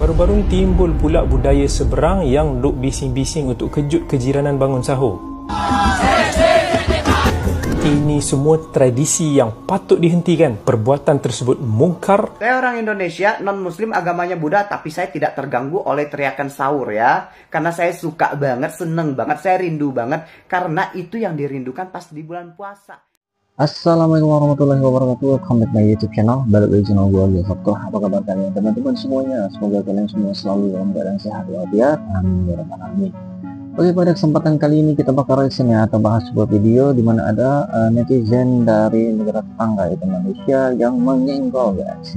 Baru-baru timbul pula budaya seberang yang duk bising-bising untuk kejut kejiranan bangun sahur. Ini semua tradisi yang patut dihentikan. Perbuatan tersebut mungkar. Saya orang Indonesia, non-muslim, agamanya Buddha, tapi saya tidak terganggu oleh teriakan sahur ya. Karena saya suka banget, seneng banget, saya rindu banget. Karena itu yang dirindukan pas di bulan puasa. Assalamualaikum warahmatullahi wabarakatuh. Welcome back my YouTube channel. Balik lagi channel gue, Alga Sabtoh. Apa kabar kalian teman-teman semuanya? Semoga kalian semua selalu dalam keadaan sehat walafiat. Amin ya rabbal alamin. Oke, pada kesempatan kali ini kita bakal reaction ya, atau bahas sebuah video di mana ada netizen dari negara tetangga yaitu Malaysia yang menyenggol guys,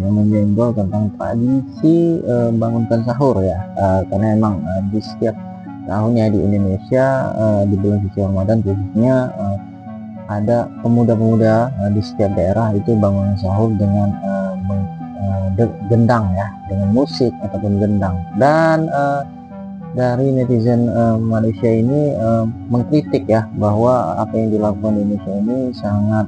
tentang tradisi bangunkan sahur ya. Karena emang di setiap tahunnya di Indonesia di bulan suci Ramadan khususnya ada pemuda-pemuda di setiap daerah itu bangun sahur dengan gendang ya, dengan musik ataupun gendang. Dan dari netizen Malaysia ini mengkritik ya bahwa apa yang dilakukan di Indonesia ini sangat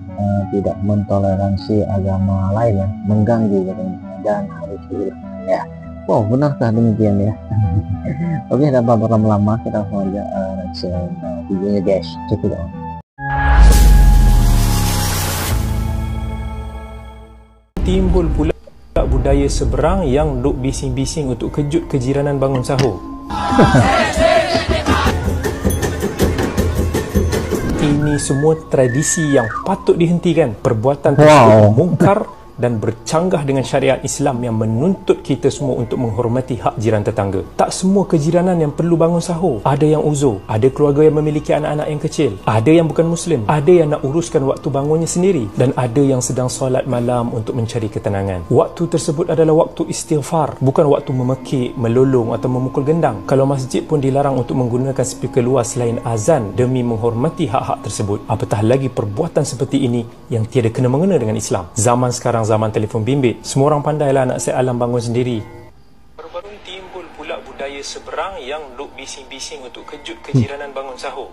tidak mentoleransi agama lain ya, mengganggu katanya, dan harus dihilangkan ya. Wow, benarkah demikian ya? Oke, tanpa berlama-lama kita langsung aja reaction videonya guys. Check it out. Timbul pula budaya seberang yang duk bising-bising untuk kejut kejiranan bangun sahur. Ini semua tradisi yang patut dihentikan. Perbuatan tersebut mungkar dan bercanggah dengan syariat Islam yang menuntut kita semua untuk menghormati hak jiran tetangga. Tak semua kejiranan yang perlu bangun sahur. Ada yang uzur, ada keluarga yang memiliki anak-anak yang kecil, ada yang bukan muslim, ada yang nak uruskan waktu bangunnya sendiri, dan ada yang sedang solat malam untuk mencari ketenangan. Waktu tersebut adalah waktu istighfar, bukan waktu memekik, melolong atau memukul gendang. Kalau masjid pun dilarang untuk menggunakan speaker luar selain azan demi menghormati hak-hak tersebut. Apatah lagi perbuatan seperti ini yang tiada kena-mengena dengan Islam. Zaman sekarang zaman telefon bimbit, semua orang pandailah nak set alam bangun sendiri. Baru-baru timbul pula budaya seberang yang duk bising-bising untuk kejut kejiranan bangun sahur.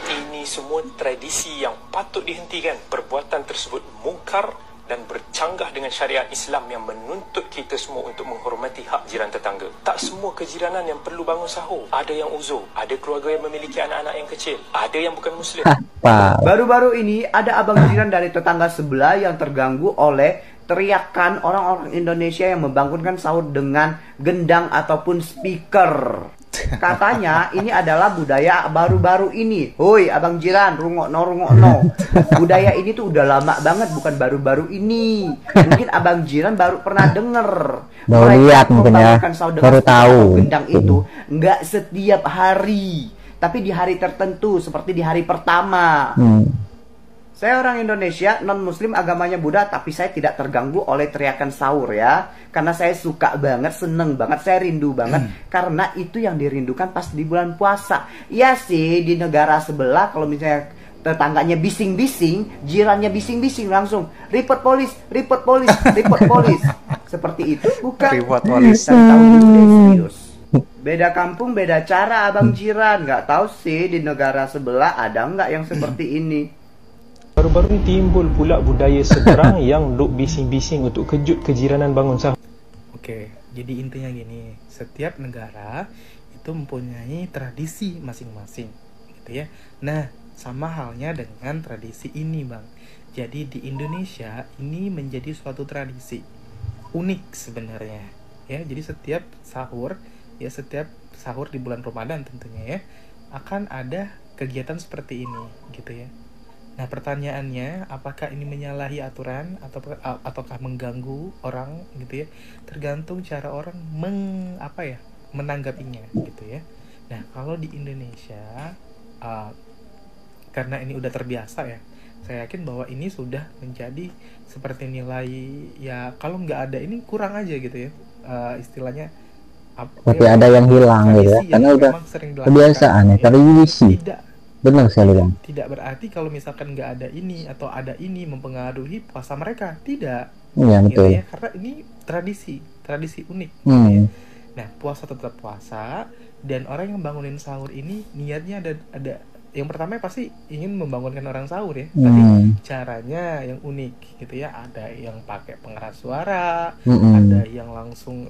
Ini semua tradisi yang patut dihentikan. Perbuatan tersebut mungkar dan bercanggah dengan syariat Islam yang menuntut kita semua untuk menghormati hak jiran tetangga. Tak semua kejiranan yang perlu bangun sahur. Ada yang uzur, ada keluarga yang memiliki anak-anak yang kecil, ada yang bukan muslim. Baru-baru ini ada abang jiran dari tetangga sebelah yang terganggu oleh teriakan orang-orang Indonesia yang membangunkan sahur dengan gendang ataupun speaker. Katanya ini adalah budaya baru-baru ini. Hoi abang jiran, rungokno. Budaya ini tuh udah lama banget, bukan baru-baru ini. Mungkin abang jiran baru pernah denger. Baru lihat mungkin ya, baru tahu. Gendang itu nggak setiap hari, tapi di hari tertentu seperti di hari pertama. Saya orang Indonesia, non-muslim, agamanya Buddha, tapi saya tidak terganggu oleh teriakan sahur ya. Karena saya suka banget, seneng banget, saya rindu banget. Karena itu yang dirindukan pas di bulan puasa. Ya sih, di negara sebelah kalau misalnya tetangganya bising-bising, jirannya bising-bising, langsung report polis. Seperti itu, bukan? Report polis. Tahu dulu deh, serius. Beda kampung, beda cara abang jiran. Nggak tahu sih di negara sebelah ada nggak yang seperti ini. Baru-baru timbul pula budaya seberang yang duk bising-bising untuk kejut kejiranan bangun sahur. Oke, jadi intinya gini, setiap negara itu mempunyai tradisi masing-masing, gitu ya. Nah, sama halnya dengan tradisi ini, Bang. Jadi di Indonesia ini menjadi suatu tradisi unik sebenarnya, ya. Jadi setiap sahur di bulan Ramadan tentunya ya, akan ada kegiatan seperti ini, gitu ya. Nah, pertanyaannya, apakah ini menyalahi aturan ataukah mengganggu orang gitu ya? Tergantung cara orang menanggapinya gitu ya. Nah, kalau di Indonesia karena ini udah terbiasa ya, saya yakin bahwa ini sudah menjadi seperti nilai ya, kalau nggak ada ini kurang aja gitu ya, istilahnya. Tapi ada yang hilang gitu ya, karena udah kebiasaan ya, tradisi. Benar sekali Bang. Tidak berarti kalau misalkan nggak ada ini atau ada ini mempengaruhi puasa mereka, tidak. Iya betul. Ya, karena ini tradisi unik. Gitu ya. Nah, puasa tetap puasa, dan orang yang bangunin sahur ini niatnya ada yang pertama pasti ingin membangunkan orang sahur ya, tapi caranya yang unik gitu ya. Ada yang pakai pengeras suara, ada yang langsung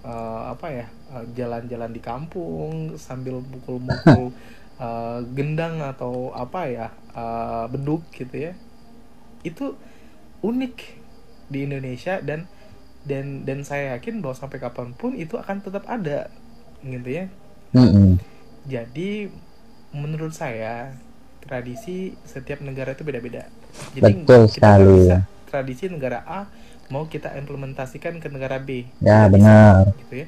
jalan-jalan di kampung sambil mukul-mukul gendang atau beduk gitu ya. Itu unik di Indonesia, dan saya yakin bahwa sampai kapanpun itu akan tetap ada gitu ya. Jadi menurut saya tradisi setiap negara itu beda-beda. Jadi betul sekali ya. Tradisi negara A mau kita implementasikan ke negara B. Ya benar. Gitu ya.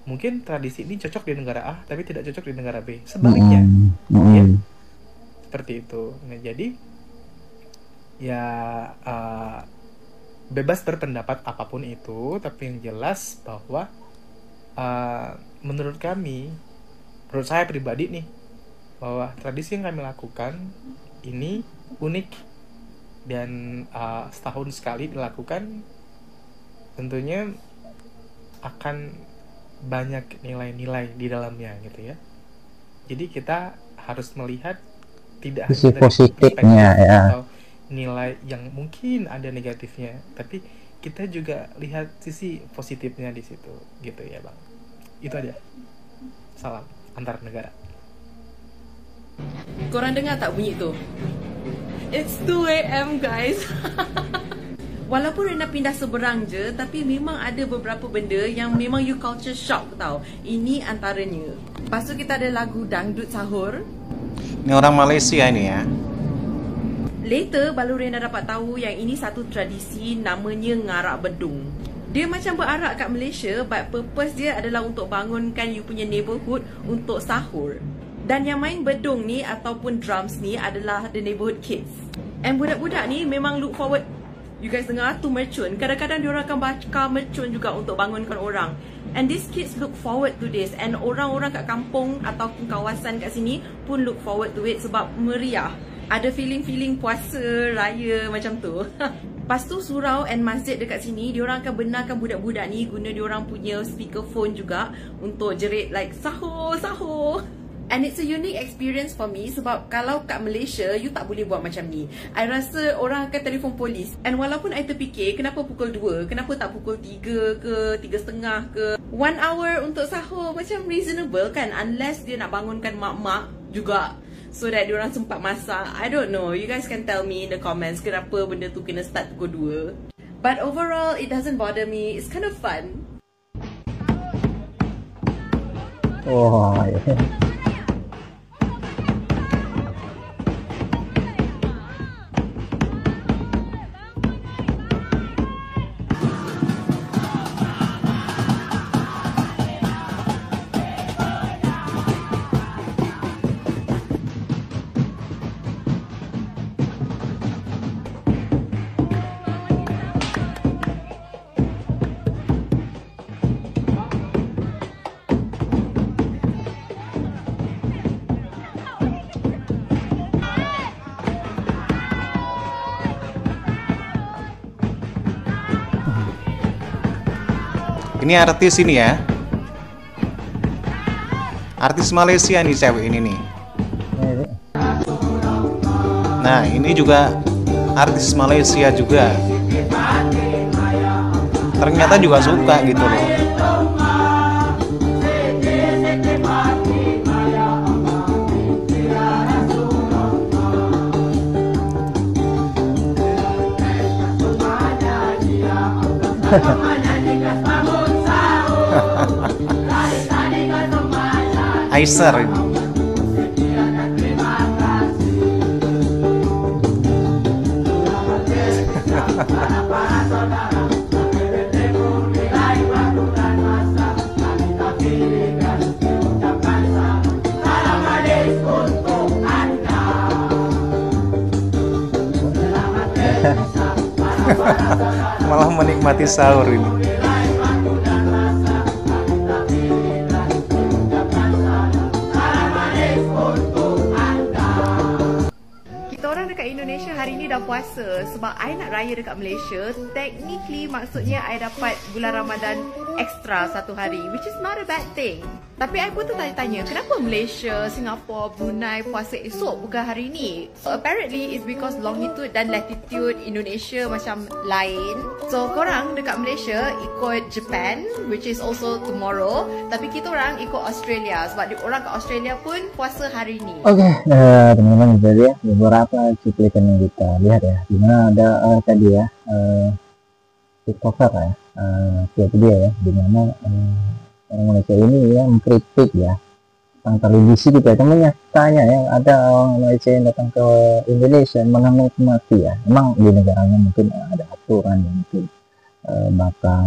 Mungkin tradisi ini cocok di negara A tapi tidak cocok di negara B. Sebaliknya, ya, seperti itu. Nah, jadi ya bebas berpendapat apapun itu, tapi yang jelas bahwa menurut saya pribadi nih, bahwa tradisi yang kami lakukan ini unik dan setahun sekali dilakukan, tentunya akan banyak nilai-nilai di dalamnya gitu ya. Jadi kita harus melihat tidak sisi hanya dari positifnya ya, atau nilai yang mungkin ada negatifnya, tapi kita juga lihat sisi positifnya di situ gitu ya Bang. Itu aja. Salam antar negara. Korang dengar tak bunyi tu? It's 2 AM guys. Walaupun Rena pindah seberang je, tapi memang ada beberapa benda yang memang you culture shock tau. Ini antaranya. Lepas tu kita ada lagu dangdut sahur. Ini orang Malaysia ini ya. Later baru Rena dapat tahu yang ini satu tradisi namanya ngarak bedung. Dia macam berarak kat Malaysia, but purpose dia adalah untuk bangunkan you punya neighborhood untuk sahur. Dan yang main bedung ni ataupun drums ni adalah the neighborhood kids. And budak-budak ni memang look forward. You guys dengar tu mercun. Kadang-kadang diorang akan bakar mercun juga untuk bangunkan orang. And these kids look forward to this. And orang-orang kat kampung ataupun kawasan kat sini pun look forward to it sebab meriah. Ada feeling-feeling puasa raya macam tu. Lepas tu surau and masjid dekat sini, diorang akan benarkan budak-budak ni guna diorang punya speakerphone juga untuk jerit like sahur, sahur. And it's a unique experience for me sebab kalau kat Malaysia, you tak boleh buat macam ni. I rasa orang akan telefon polis. And walaupun I terfikir, kenapa pukul 2? Kenapa tak pukul 3 ke 3:30 ke? 1 hour untuk sahur macam reasonable kan? Unless dia nak bangunkan mak-mak juga, so that diorang sempat masak. I don't know. You guys can tell me in the comments kenapa benda tu kena start pukul 2. But overall, it doesn't bother me. It's kind of fun. Oh, yeah. Ini artis ini ya. Artis Malaysia nih cewek ini nih. Nah, ini juga artis Malaysia juga. Ternyata juga suka gitu loh. Aisyah ini. Malah menikmati sahur ini. puasa sebab I nak raya dekat Malaysia. Technically maksudnya I dapat bulan Ramadan extra satu hari, which is not a bad thing. Tapi I pun tertanya-tanya, kenapa Malaysia, Singapura, Brunei puasa esok bukan hari ni? So apparently it's because longitude dan latitude Indonesia macam lain. So korang dekat Malaysia ikut Japan, which is also tomorrow. Tapi kita orang ikut Australia sebab orang kat Australia pun puasa hari ni. Oke, teman-teman, jadi ya beberapa cuplikan yang kita lihat ya, dimana ada tadi ya TikToker ya, dia ya, dimana orang Malaysia ini ya mengkritik ya tentang tradisi kita. Temennya tanya ya, ada orang Malaysia yang datang ke Indonesia menikmati ya, memang di negaranya mungkin ada aturan yang mungkin bakal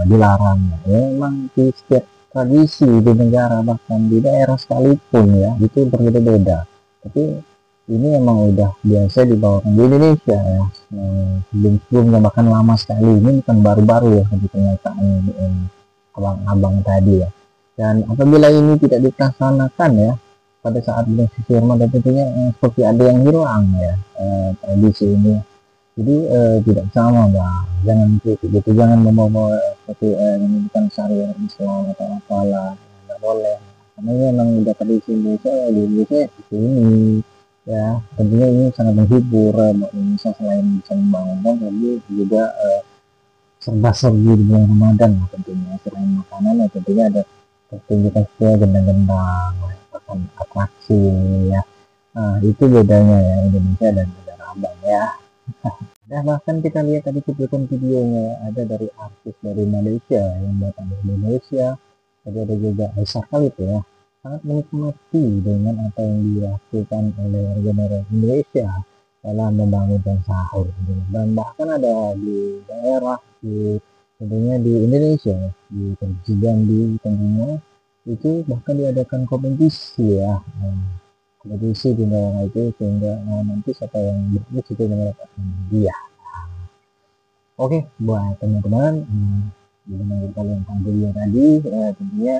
dilarang ya. Memang di setiap tradisi di negara, bahkan di daerah sekalipun ya, itu berbeda-beda. Tapi ini emang udah biasa dibawakan di Indonesia ya, sebelum-sebelumnya, bahkan lama sekali. Ini bukan baru-baru ya seperti pernyataan abang-abang tadi ya. Dan apabila ini tidak dilaksanakan ya pada saat bulan suci Ramadan, tentunya seperti ada yang hilang ya tradisi ini. Jadi tidak sama Bang, jangan kritik gitu, jangan membawa seperti ini bukan syariat Islam atau apalah, nggak boleh. Karena ini memang udah tradisi Indonesia, di Indonesia seperti ini ya. Tentunya ini sangat menghibur Indonesia, selain bisa membangunkan, tapi juga serba-serbi di bulan Ramadan lah tentunya. Selain makanan ya tentunya ada pertunjukan seperti gendang-gendang, bahkan atraksi ya. Nah, itu bedanya ya Indonesia dan negara abang ya. Nah, bahkan kita lihat tadi cuplikan videonya, ada dari artis dari Malaysia yang datang dari Indonesia. Tadi ada juga Aisyah Khalid ya, sangat menikmati dengan apa yang dilakukan oleh warga negara Indonesia dalam membangunkan sahur. Dan bahkan ada di daerah tentunya di Indonesia, di Provinsi Jambi tentunya, itu bahkan diadakan kompetisi ya, kompetisi di daerah itu, sehingga nanti siapa yang berhasil itu mendapatkan hadiah. Oke, buat teman-teman yang kalian tonton video tadi, tentunya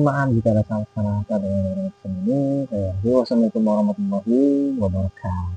maaf jika ada salah-salah kata dengan ini. Wassalamualaikum warahmatullahi wabarakatuh.